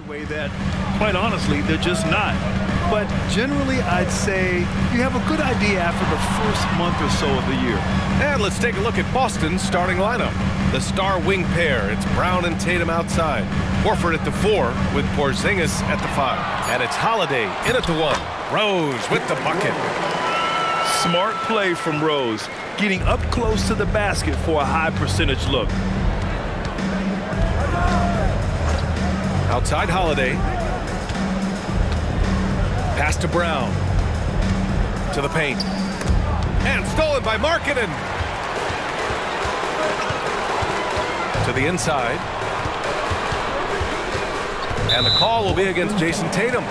hard way that, quite honestly, they're just not. But generally, I'd say you have a good idea after the first month or so of the year. And let's take a look at Boston's starting lineup. The star wing pair, it's Brown and Tatum outside. Horford at the 4 with Porzingis at the 5. And it's Holiday in at the 1. Rose with the bucket. Smart play from Rose, getting up close to the basket for a high percentage look. Outside Holiday. Pass to Brown. To the paint. And stolen by Markkanen. To the inside. And the call will be against Jayson Tatum.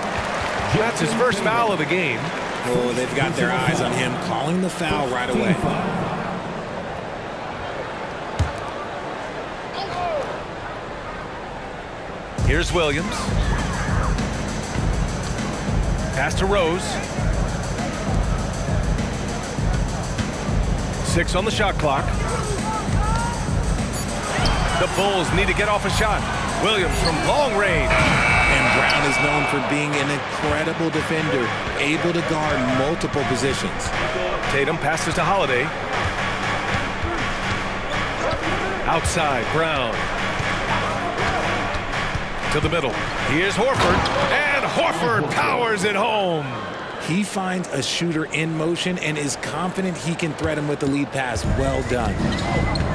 That's his first foul of the game. Oh, they've got their eyes on him, calling the foul right away. Here's Williams. Pass to Rose. 6 on the shot clock. The Bulls need to get off a shot. Williams from long range. And Brown is known for being an incredible defender, able to guard multiple positions. Tatum passes to Holiday. Outside, Brown. To the middle. Here's Horford. And Horford powers it home. He finds a shooter in motion and is confident he can thread him with the lead pass. Well done.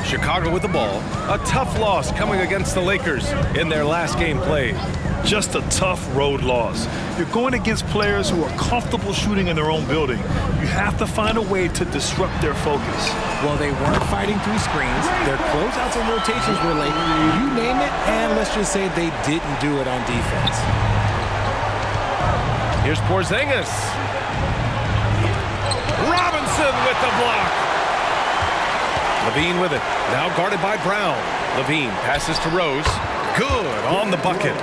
Chicago with the ball. A tough loss coming against the Lakers in their last game played. Just a tough road loss. You're going against players who are comfortable shooting in their own building. You have to find a way to disrupt their focus. Well, they weren't fighting through screens. Their closeouts and rotations were late. You name it, and let's just say they didn't do it on defense. Here's Porzingis. Robinson with the block. Levine with it. Now guarded by Brown. Levine passes to Rose. Good on the bucket.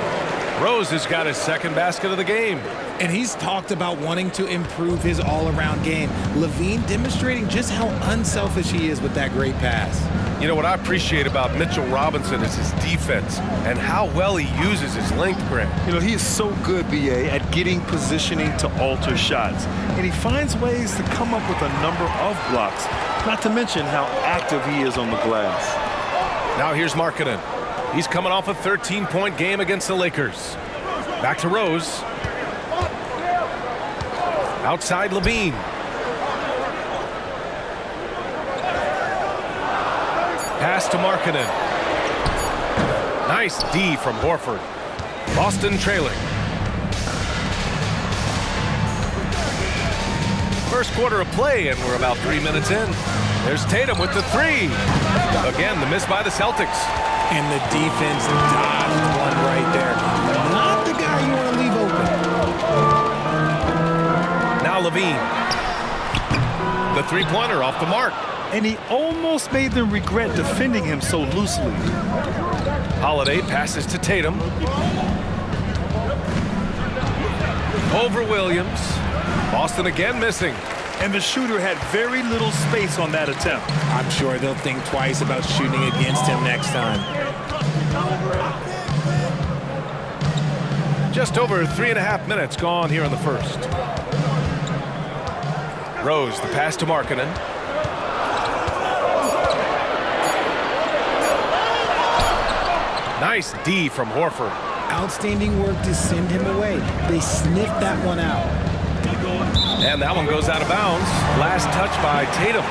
Rose has got his second basket of the game. And he's talked about wanting to improve his all-around game. Levine demonstrating just how unselfish he is with that great pass. You know what I appreciate about Mitchell Robinson is his defense and how well he uses his length, Grant. You know, he is so good, B.A., at getting positioning to alter shots. And he finds ways to come up with a number of blocks, not to mention how active he is on the glass. Now here's Markkanen. He's coming off a 13-point game against the Lakers. Back to Rose. Outside Levine. Pass to Markkanen. Nice D from Horford. Boston trailing. First quarter of play, and we're about 3 minutes in. There's Tatum with the 3. Again, the miss by the Celtics. And the defense dodged one right there. Not the guy you want to leave open. Now Levine. The three-pointer off the mark. And he almost made them regret defending him so loosely. Holiday passes to Tatum. Over Williams. Boston again missing. And the shooter had very little space on that attempt. I'm sure they'll think twice about shooting against him next time. Just over 3.5 minutes gone here in the first. Rose, the pass to Markkanen. Nice D from Horford. Outstanding work to send him away. They sniffed that one out. And that one goes out of bounds. Last touch by Tatum.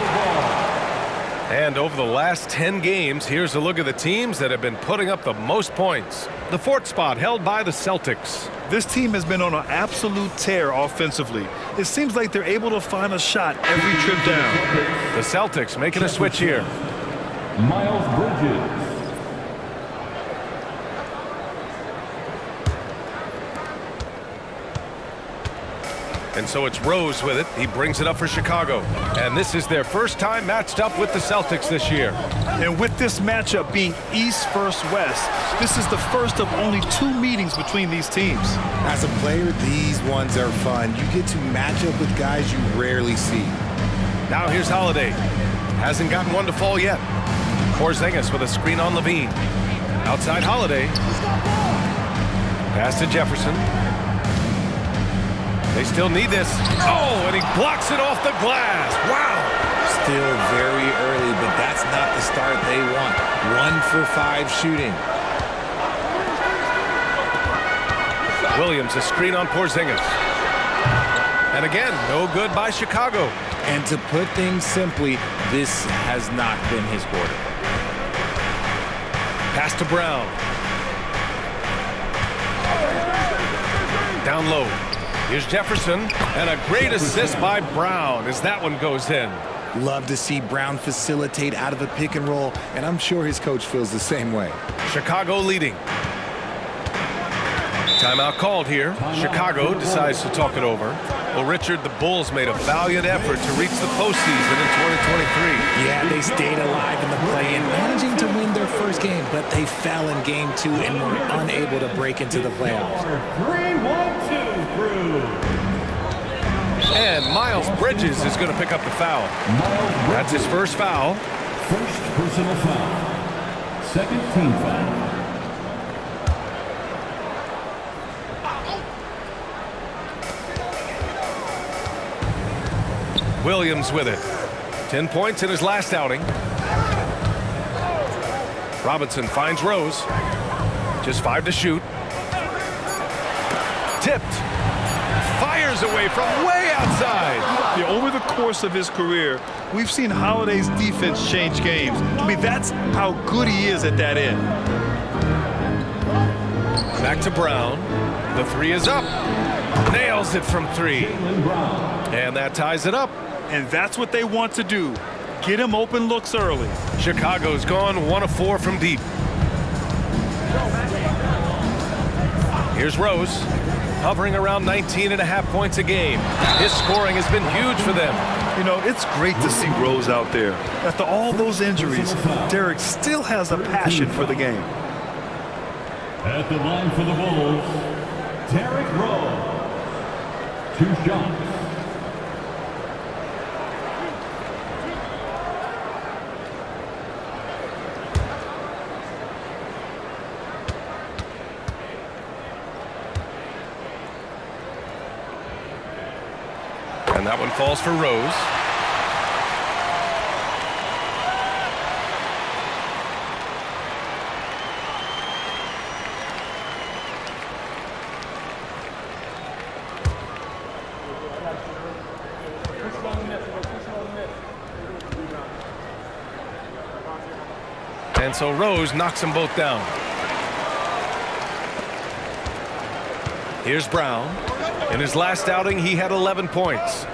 And over the last 10 games, here's a look at the teams that have been putting up the most points. The 4th spot held by the Celtics. This team has been on an absolute tear offensively. It seems like they're able to find a shot every trip down. The Celtics making a switch here. Miles Bridges. And so it's Rose with it. He brings it up for Chicago. And this is their first time matched up with the Celtics this year. And with this matchup being East versus West, this is the first of only 2 meetings between these teams. As a player, these ones are fun. You get to match up with guys you rarely see. Now here's Holiday. Hasn't gotten one to fall yet. Porzingis with a screen on Levine. Outside Holiday. Pass to Jefferson. They still need this. Oh, and he blocks it off the glass. Wow. Still very early, but that's not the start they want. 1 for 5 shooting. Williams, a screen on Porzingis. And again, no good by Chicago. And to put things simply, this has not been his quarter. Pass to Brown. Down low. Here's Jefferson. And a great assist by Brown as that one goes in. Love to see Brown facilitate out of a pick and roll, and I'm sure his coach feels the same way. Chicago leading. Timeout called here. Chicago decides to talk it over. Well, Richard, the Bulls made a valiant effort to reach the postseason in 2023. Yeah, they stayed alive in the play-in, managing to win their first game, but they fell in game 2 and were unable to break into the playoffs. 3-1-2 through. And Miles Bridges is going to pick up the foul. That's his first foul. First personal foul. Second team foul. Williams with it. 10 points in his last outing. Robinson finds Rose. Just 5 to shoot. Tipped. Fires away from way outside. Yeah, over the course of his career, we've seen Holiday's defense change games. I mean, that's how good he is at that end. Back to Brown. The 3 is up. Nails it from 3. And that ties it up. And that's what they want to do. Get him open looks early. Chicago's gone 1 of 4 from deep. Here's Rose, hovering around 19.5 points a game. His scoring has been huge for them. You know, it's great to see Rose out there. After all those injuries, Derrick still has a passion for the game. At the line for the Bulls, Derrick Rose. 2 shots. And that one falls for Rose. And so Rose knocks them both down. Here's Brown. In his last outing, he had 11 points.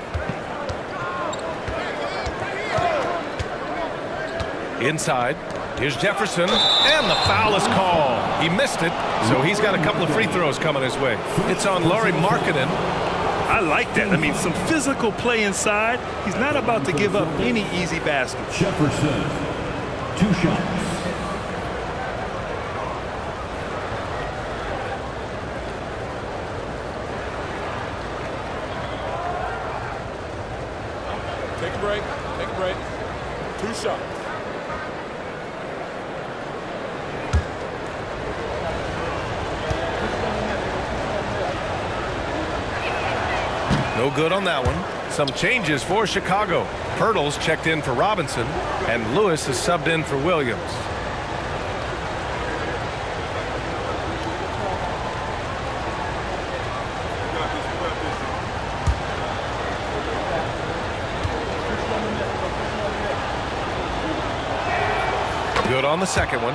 Inside. Here's Jefferson. And the foul is called. He missed it, so he's got a couple of free throws coming his way. It's on Lauri Markkanen. I like that. I mean, some physical play inside. He's not about to give up any easy baskets. Jefferson. 2 shots. Take a break. Take a break. 2 shots. No good on that one. Some changes for Chicago. Pirtle's checked in for Robinson, and Lewis is subbed in for Williams. Good on the second one.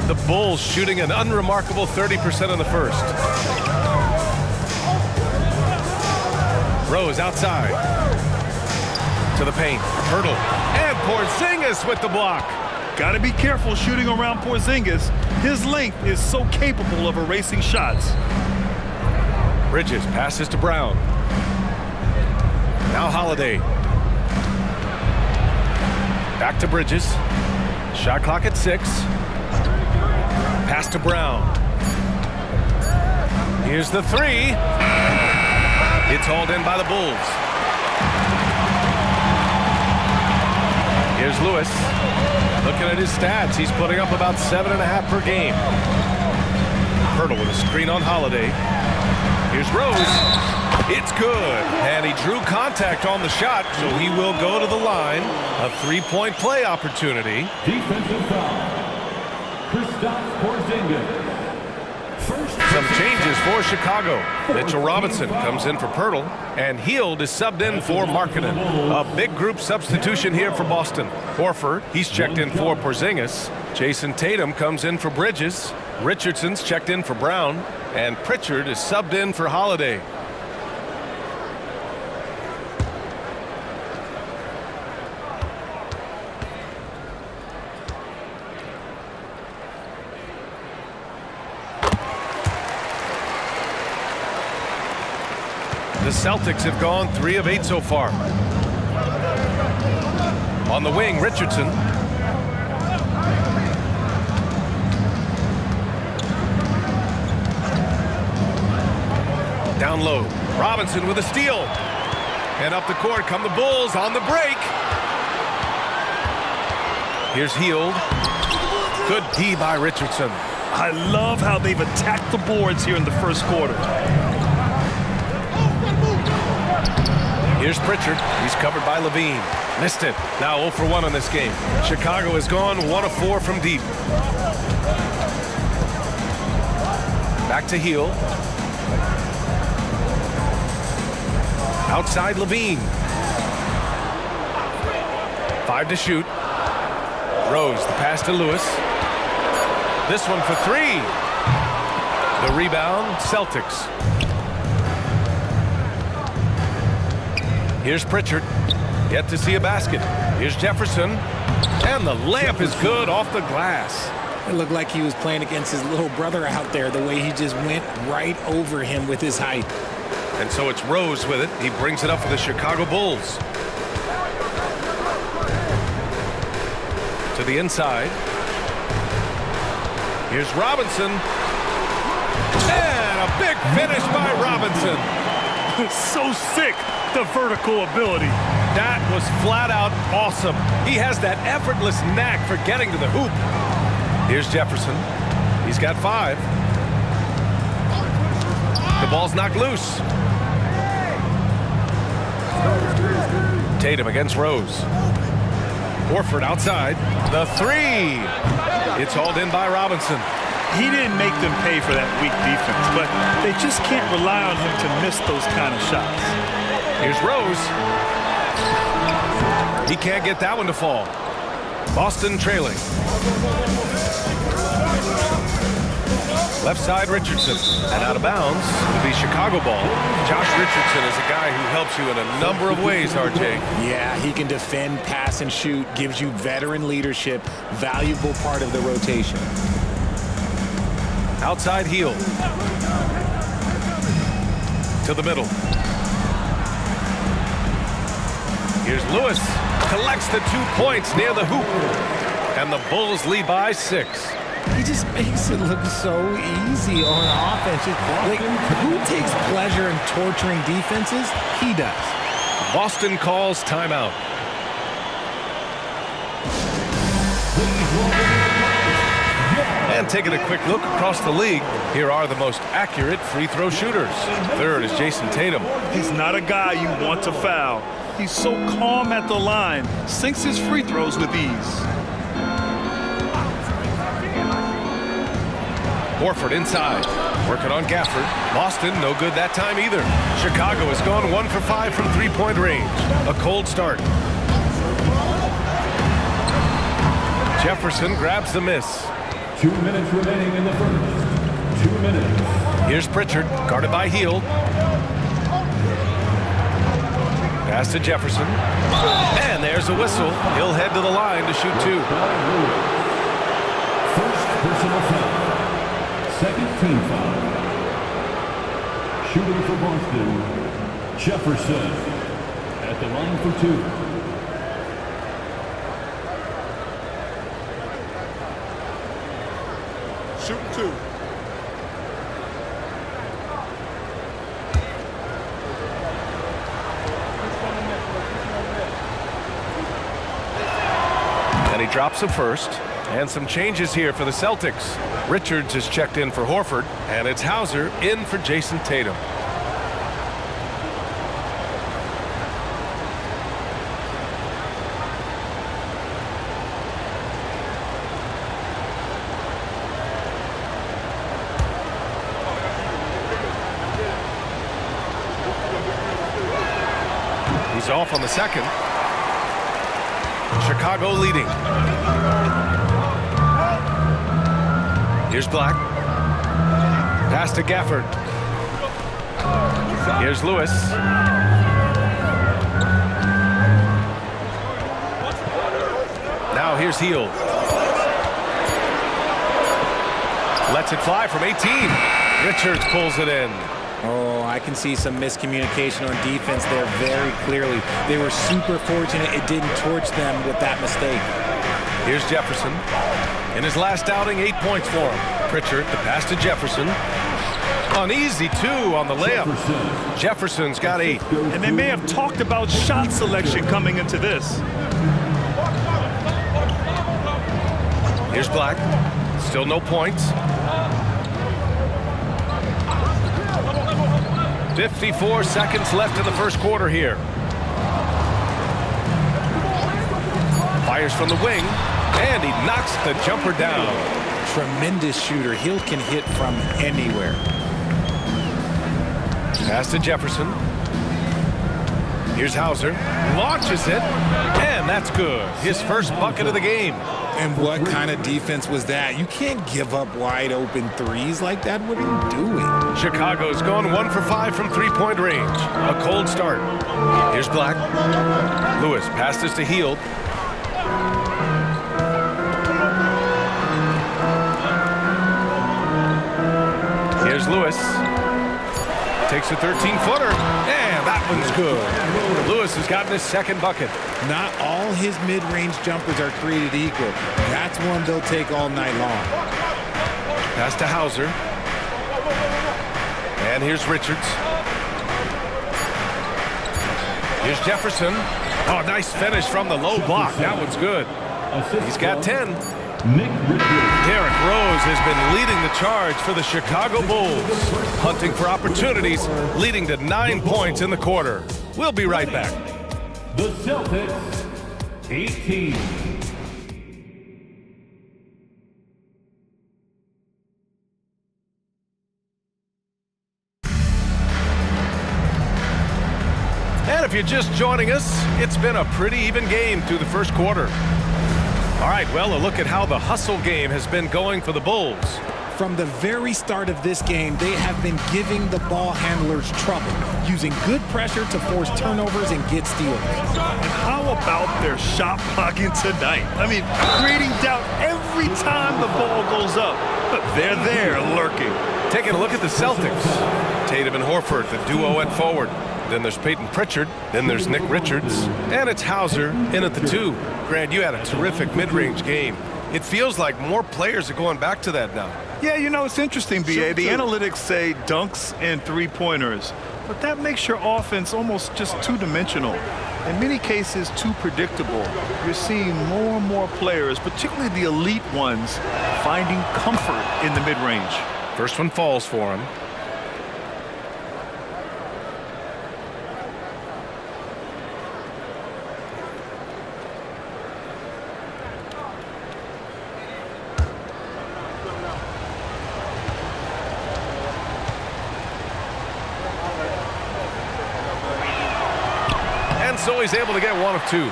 The Bulls shooting an unremarkable 30% in the first. Rose outside. To the paint. Hurdle. And Porzingis with the block. Got to be careful shooting around Porzingis. His length is so capable of erasing shots. Bridges passes to Brown. Now Holiday. Back to Bridges. Shot clock at 6. Pass to Brown. Here's the 3. It's hauled in by the Bulls. Here's Lewis. Looking at his stats, he's putting up about 7.5 per game. Hurdle with a screen on Holiday. Here's Rose. It's good. And he drew contact on the shot, so he will go to the line. A three-point play opportunity. Defensive foul. Kristaps Porzingis. Some changes for Chicago. Mitchell Robinson comes in for Pirtle, and Hield is subbed in for Markkanen. A big group substitution here for Boston. Horford, he's checked in for Porzingis. Jayson Tatum comes in for Bridges. Richardson's checked in for Brown, and Pritchard is subbed in for Holiday. The Celtics have gone 3 of 8 so far. On the wing, Richardson. Down low. Robinson with a steal. And up the court come the Bulls on the break. Here's Hield. Good D by Richardson. I love how they've attacked the boards here in the first quarter. Here's Pritchard. He's covered by Levine. Missed it. Now 0 for 1 on this game. Chicago has gone 1 of 4 from deep. Back to Hield. Outside Levine. 5 to shoot. Rose, the pass to Lewis. This one for 3. The rebound, Celtics. Here's Pritchard. Yet to see a basket. Here's Jefferson. And the layup is good off the glass. It looked like he was playing against his little brother out there, the way he just went right over him with his height. And so it's Rose with it. He brings it up for the Chicago Bulls. To the inside. Here's Robinson. And a big finish by Robinson. So sick, the vertical ability. That was flat out awesome. He has that effortless knack for getting to the hoop. Here's Jefferson. He's got 5. The ball's knocked loose. Tatum against Rose. Horford outside. The 3. It's hauled in by Robinson. He didn't make them pay for that weak defense, but they just can't rely on him to miss those kind of shots. Here's Rose. He can't get that one to fall. Boston trailing. Left side Richardson. And out of bounds will be Chicago ball. Josh Richardson is a guy who helps you in a number of ways, RJ. Yeah, he can defend, pass, and shoot. Gives you veteran leadership. Valuable part of the rotation. Outside Hield. To the middle. Here's Lewis. Collects the 2 points near the hoop. And the Bulls lead by 6. He just makes it look so easy on offense. Like, who takes pleasure in torturing defenses? He does. Boston calls timeout. And taking a quick look across the league, here are the most accurate free throw shooters. Third is Jayson Tatum. He's not a guy you want to foul. He's so calm at the line, sinks his free throws with ease. Horford inside, working on Gafford. Boston, no good that time either. Chicago has gone 1 for 5 from three-point range. A cold start. Jefferson grabs the miss. 2 minutes remaining in the first. 2 minutes. Here's Pritchard, guarded by Hield. Pass to Jefferson. And there's a whistle. He'll head to the line to shoot 2. First personal foul. Second team foul. Shooting for Boston, Jefferson. At the line for 2. Shooting 2. And he drops a first. And some changes here for the Celtics. Richards is checked in for Horford, and it's Hauser in for Jayson Tatum. He's off on the second. Chicago leading. Here's Black. Pass to Gafford. Here's Lewis. Now here's Hield. Lets it fly from 18. Richards pulls it in. Oh, I can see some miscommunication on defense there very clearly. They were super fortunate it didn't torch them with that mistake. Here's Jefferson. In his last outing, 8 points for him. Pritchard, the pass to Jefferson. An easy 2 on the layup. Jefferson's got 8. And they may have talked about shot selection coming into this. Here's Black. Still no points. 54 seconds left in the first quarter here. Fires from the wing, and he knocks the jumper down. Tremendous shooter. Hield can hit from anywhere. Pass to Jefferson. Here's Hauser. Launches it, and that's good. His first bucket of the game. And what kind of defense was that? You can't give up wide open threes like that. What are you doing? Chicago's gone 1 for 5 from three-point range. A cold start. Here's Black. Lewis passes to Hield. Here's Lewis. Takes a 13-footer, and that one's good. Lewis has gotten his second bucket. Not all his mid-range jumpers are created equal. That's one they'll take all night long. Pass to Hauser. And here's Richards. Here's Jefferson. Oh, nice finish from the low block. That one's good. He's got 10. Derrick Rose has been leading the charge for the Chicago Bulls, hunting for opportunities, leading to 9 points in the quarter. We'll be right back. The Celtics, 18. And if you're just joining us, it's been a pretty even game through the first quarter. All right, well, a look at how the hustle game has been going for the Bulls. From the very start of this game, they have been giving the ball handlers trouble, using good pressure to force turnovers and get steals. And how about their shot blocking tonight? I mean, creating doubt every time the ball goes up. But they're there lurking. Taking a look at the Celtics. Tatum and Horford, the duo at forward. Then there's Peyton Pritchard. Then there's Nick Richards. And it's Hauser in at the 2. Grant, you had a terrific mid-range game. It feels like more players are going back to that now. Yeah, you know, it's interesting, B.A. The analytics say dunks and three-pointers, but that makes your offense almost just two-dimensional. In many cases, too predictable. You're seeing more and more players, particularly the elite ones, finding comfort in the mid-range. First one falls for him. So he's able to get 1 of 2.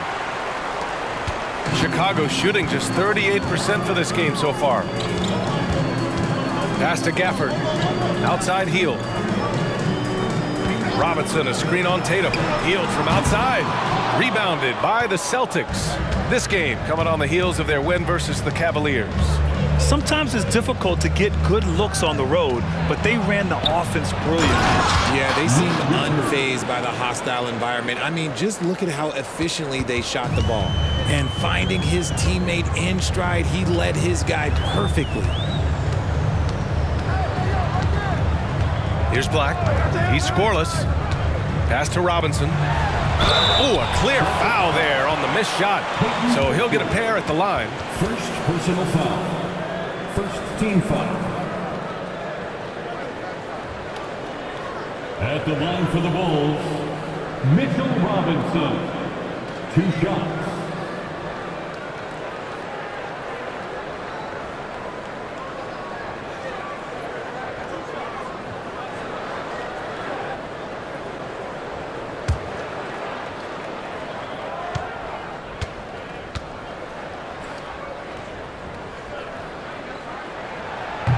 Chicago shooting just 38% for this game so far. Pass to Gafford. Outside Hield. Robinson, a screen on Tatum. Hield from outside. Rebounded by the Celtics. This game coming on the heels of their win versus the Cavaliers. Sometimes it's difficult to get good looks on the road, but they ran the offense brilliantly. Yeah, they seemed unfazed by the hostile environment. I mean, just look at how efficiently they shot the ball. And finding his teammate in stride, he led his guy perfectly. Here's Black. He's scoreless. Pass to Robinson. Ooh, a clear foul there on the missed shot. So he'll get a pair at the line. First personal foul. First team foul. At the line for the Bulls, Mitchell Robinson. 2 shots.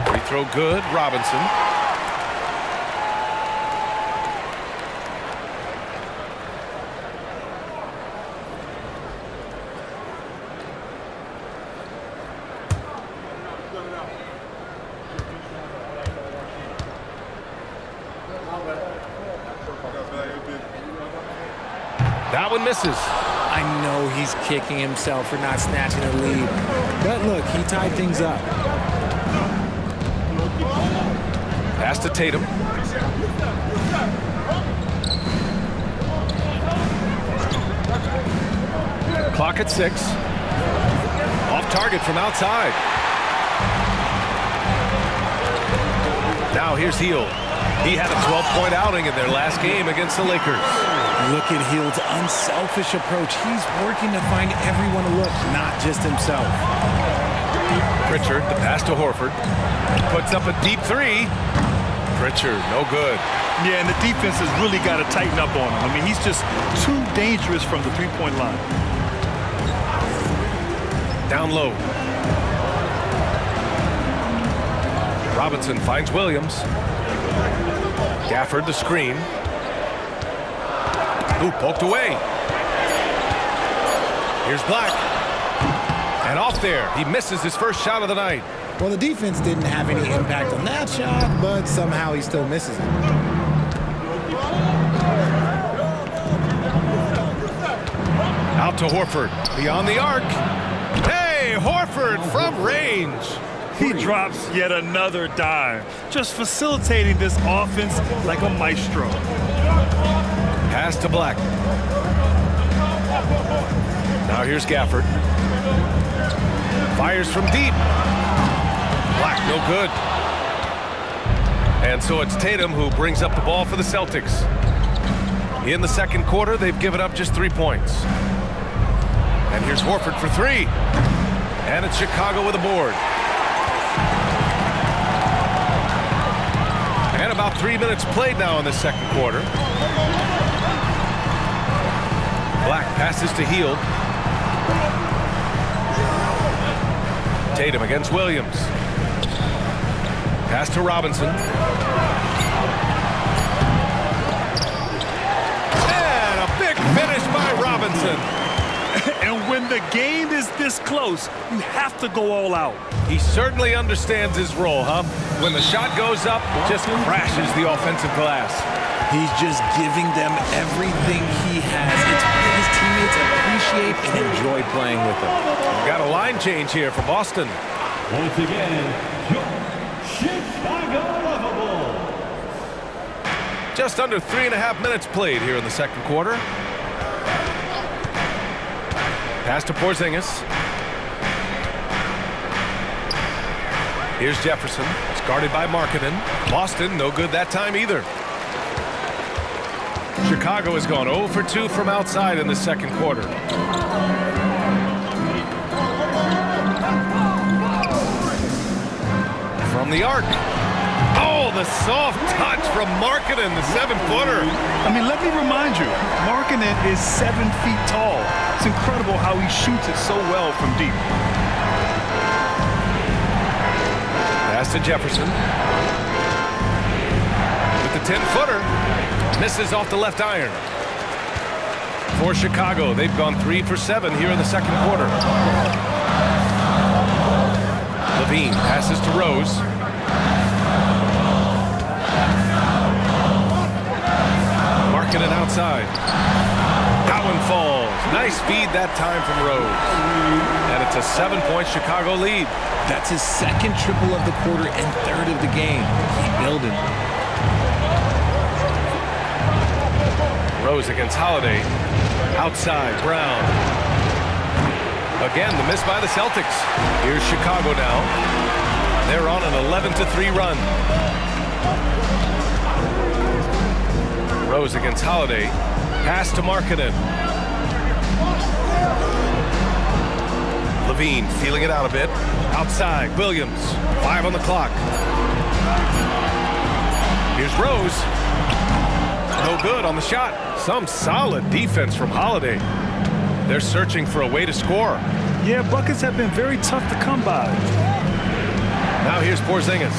Free throw good, Robinson. That one misses. I know he's kicking himself for not snatching the lead. But look, he tied things up. Pass to Tatum. Clock at 6. Off target from outside. Now here's Hield. He had a 12-point outing in their last game against the Lakers. Look at Hield's unselfish approach. He's working to find everyone to look, not just himself. Pritchard, the pass to Horford. Puts up a deep 3. Pritchard, no good. Yeah, and the defense has really got to tighten up on him. I mean, he's just too dangerous from the three-point line. Down low. Robinson finds Williams. Gafford the screen. Ooh, poked away. Here's Black. And off there. He misses his first shot of the night. Well, the defense didn't have any impact on that shot, but somehow he still misses it. Out to Horford. Beyond the arc. Hey, Horford from range. He drops yet another dime, just facilitating this offense like a maestro. Pass to Black. Now here's Gafford. Fires from deep. Black, no good. And so it's Tatum who brings up the ball for the Celtics. In the second quarter, they've given up just 3 points. And here's Horford for 3. And it's Chicago with a board. And about 3 minutes played now in the second quarter. Black passes to Hield. Tatum against Williams. Pass to Robinson. And a big finish by Robinson. And when the game is this close, you have to go all out. He certainly understands his role, huh? When the shot goes up, just crashes the offensive glass. He's just giving them everything he has. It's what his teammates appreciate and enjoy playing with him. We've got a line change here for Boston. Once again, Chicago Bulls. Just under 3.5 minutes played here in the second quarter. Pass to Porzingis. Here's Jefferson. It's guarded by Markkanen. Boston, no good that time either. Chicago has gone 0 for 2 from outside in the second quarter. From the arc. Oh, the soft touch from Markkanen, the 7-footer. I mean, let me remind you, Markkanen is 7 feet tall. It's incredible how he shoots it so well from deep. Pass to Jefferson. With the 10-footer. Misses off the left iron. For Chicago, they've gone 3 for 7 here in the second quarter. Levine passes to Rose. Markkanen outside. That one falls. Nice feed that time from Rose. And it's a 7-point Chicago lead. That's his second triple of the quarter and third of the game. Keep building. Rose against Holiday. Outside, Brown. Again, the miss by the Celtics. Here's Chicago now. They're on an 11-3 run. Rose against Holiday. Pass to Markkanen. Levine feeling it out a bit. Outside, Williams. 5 on the clock. Here's Rose. No good on the shot. Some solid defense from Holiday. They're searching for a way to score. Yeah, buckets have been very tough to come by. Now here's Porzingis.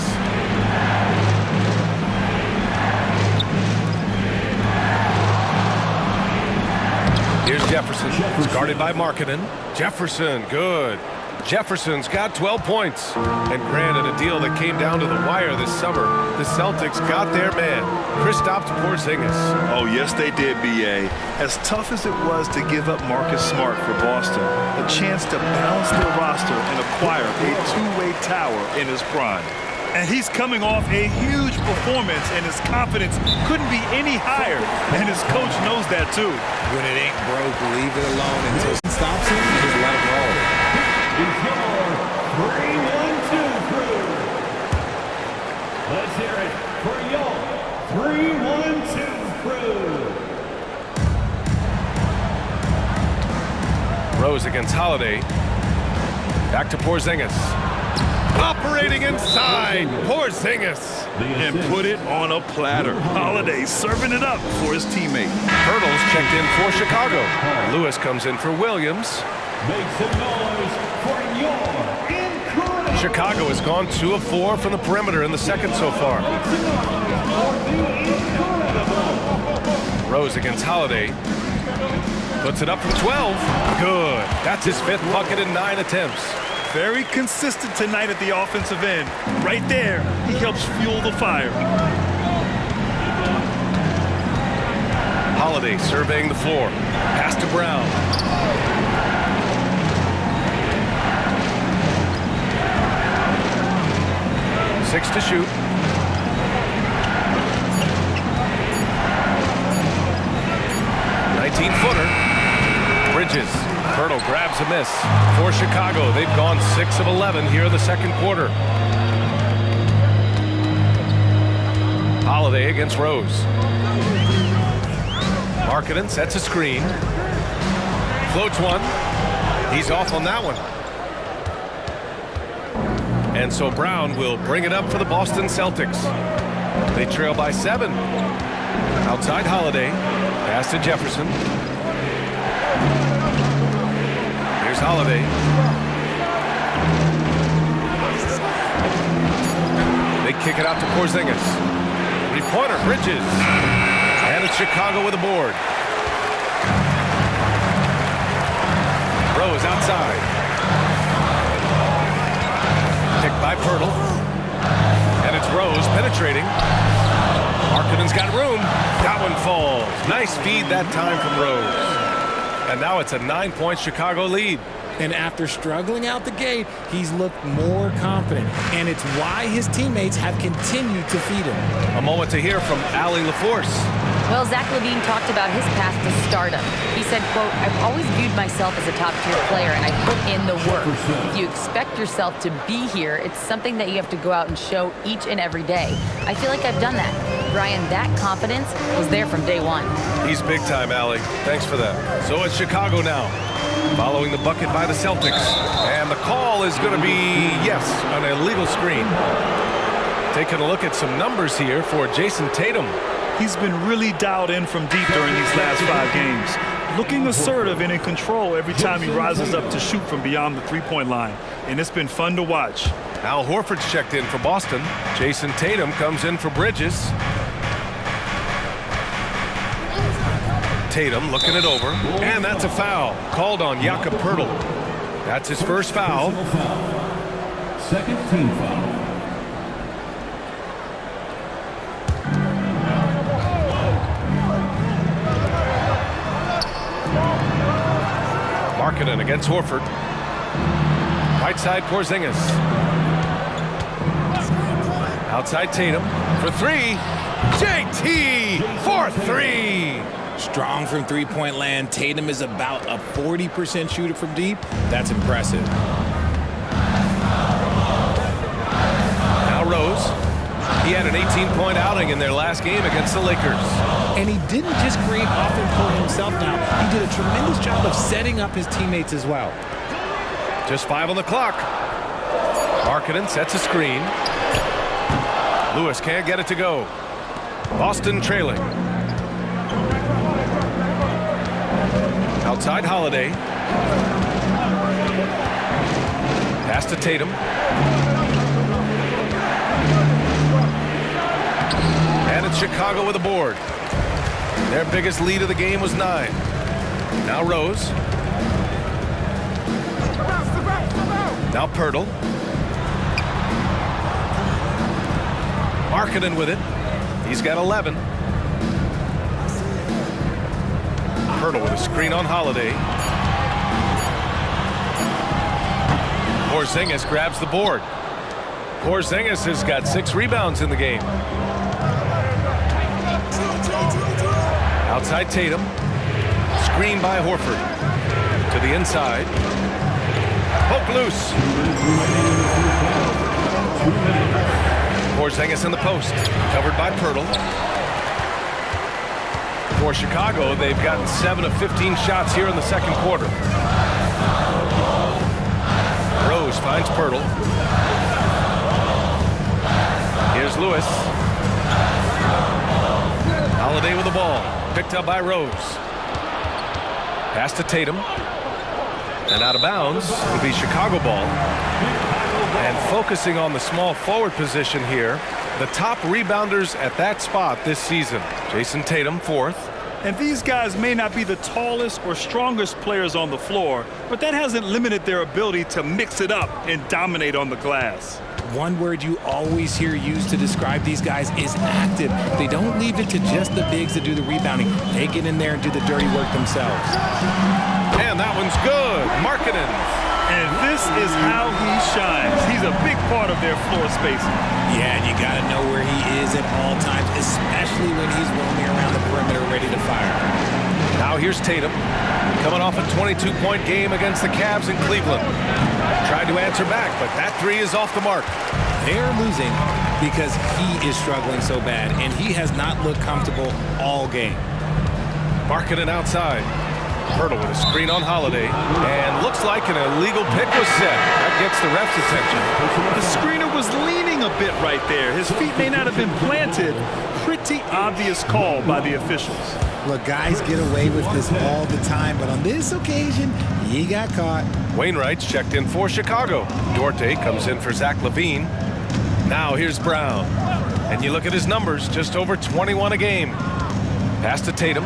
Here's Jefferson. It's guarded by Markkanen. Jefferson, good. Jefferson's got 12 points. And granted, a deal that came down to the wire this summer. The Celtics got their man, Kristaps Porzingis. Oh, yes, they did, B.A. As tough as it was to give up Marcus Smart for Boston, a chance to balance their roster and acquire a two-way tower in his prime. And he's coming off a huge performance, and his confidence couldn't be any higher. And his coach knows that, too. When it ain't broke, leave it alone until it stops him. Just let it roll. Is your 3-1-2 crew. Let's hear it for your 3-1-2 crew. Rose against Holiday. Back to Porzingis. Operating inside, Porzingis. And put it on a platter. Holiday serving it up for his teammate. Hurdles checked in for Chicago. Lewis comes in for Williams. Make some noise for your incredible. Chicago has gone 2 of 4 from the perimeter in the second so far. Rose against Holiday. Puts it up from 12. Good. That's his 5th bucket in 9 attempts. Very consistent tonight at the offensive end. Right there, he helps fuel the fire. Holiday surveying the floor. Pass to Brown. Six to shoot. Footer. Bridges. Hurdle grabs a miss for Chicago. They've gone 6 of 11 here in the second quarter. Holiday against Rose. Markkanen sets a screen. Floats one. He's off on that one. And so Brown will bring it up for the Boston Celtics. They trail by 7. Outside Holiday. Pass to Jefferson. Here's Holiday. They kick it out to Porzingis. 3-pointer, Bridges. And it's Chicago with a board. Rose outside. Kicked by Pirtle. And it's Rose penetrating. Markkanen's got room. That one falls. Nice feed that time from Rose. And now it's a 9-point Chicago lead. And after struggling out the gate, he's looked more confident. And it's why his teammates have continued to feed him. A moment to hear from Allie LaForce. Well, Zach LaVine talked about his path to stardom. He said, quote, "I've always viewed myself as a top-tier player, and I put in the work. If you expect yourself to be here, it's something that you have to go out and show each and every day. I feel like I've done that." Brian, that confidence was there from day one. He's big time, Allie. Thanks for that. So it's Chicago now, following the bucket by the Celtics. And the call is going to be, yes, an illegal screen. Taking a look at some numbers here for Jayson Tatum. He's been really dialed in from deep during these last 5 games. Looking assertive and in control every time he rises up to shoot from beyond the three-point line. And it's been fun to watch. Al Horford's checked in for Boston. Jayson Tatum comes in for Bridges. Tatum looking it over. And that's a foul. Called on Jakob Pirtle. That's his first foul. Second team foul. Markkanen against Horford. Right side Porzingis. Outside Tatum for 3. JT for 3. Strong from three-point land. Tatum is about a 40% shooter from deep. That's impressive. Now Rose. He had an 18-point outing in their last game against the Lakers. And he didn't just create offense for himself now. He did a tremendous job of setting up his teammates as well. Just 5 on the clock. Markkanen sets a screen. Lewis can't get it to go. Boston trailing. Outside Holiday. Pass to Tatum. And it's Chicago with a board. Their biggest lead of the game was 9. Now Rose. Now Pirtle. Markkanen with it. He's got 11. Pirtle with a screen on Holiday. Porzingis grabs the board. Porzingis has got 6 rebounds in the game. Outside Tatum. Screen by Horford. To the inside. Poke loose. Porzingis in the post. Covered by Pirtle. For Chicago, they've gotten 7 of 15 shots here in the second quarter. Rose finds Pirtle. Here's Lewis. Holiday with the ball. Picked up by Rose. Pass to Tatum. And out of bounds will be Chicago ball. And focusing on the small forward position here, the top rebounders at that spot this season. Jayson Tatum, 4th. And these guys may not be the tallest or strongest players on the floor, but that hasn't limited their ability to mix it up and dominate on the glass. One word you always hear used to describe these guys is active. They don't leave it to just the bigs to do the rebounding. They get in there and do the dirty work themselves. And that one's good. Markkanen. And this is how he shines. He's a big part of their floor spacing. Yeah, and you got to know where he is at all times, especially when he's roaming around the perimeter ready to fire. Now here's Tatum, coming off a 22-point game against the Cavs in Cleveland. Tried to answer back, but that 3 is off the mark. They're losing because he is struggling so bad, and he has not looked comfortable all game. Markkanen outside. Pirtle with a screen on Holiday, and looks like an illegal pick was set. That gets the ref's attention. The screener was leaning a bit right there. His feet may not have been planted. Pretty obvious call by the officials. Look, guys get away with this all the time, but on this occasion, he got caught. Wainwright's checked in for Chicago. Duarte comes in for Zach LaVine. Now here's Brown. And you look at his numbers, just over 21 a game. Pass to Tatum.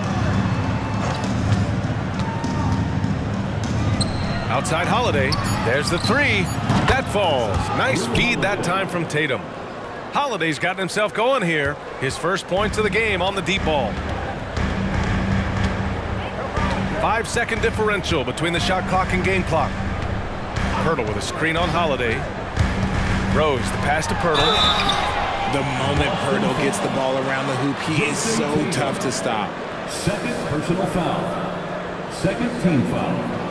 Outside Holiday. There's the 3. That falls. Nice feed that time from Tatum. Holiday's gotten himself going here. His first points of the game on the deep ball. 5-second differential between the shot clock and game clock. Pirtle with a screen on Holiday. Rose, the pass to Pirtle. The moment Pirtle gets the ball around the hoop, he is so tough to stop. Second personal foul. Second team foul.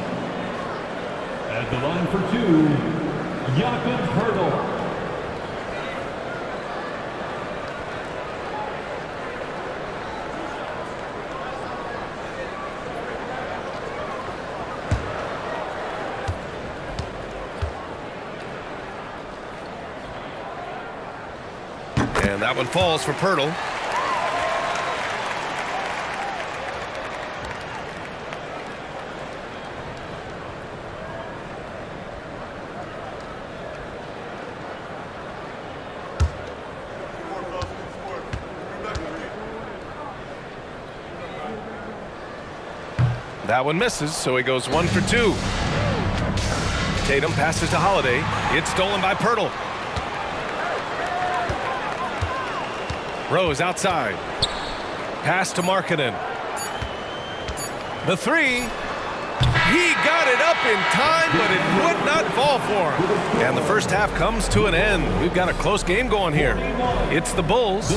At the line for 2, Jakob Pirtle. And that one falls for Pirtle. That one misses, so he goes 1 for 2. Tatum passes to Holiday. It's stolen by Pirtle. Rose outside. Pass to Markkanen. The 3. He got it up in time, but it would not fall for him. And the first half comes to an end. We've got a close game going here. It's the Bulls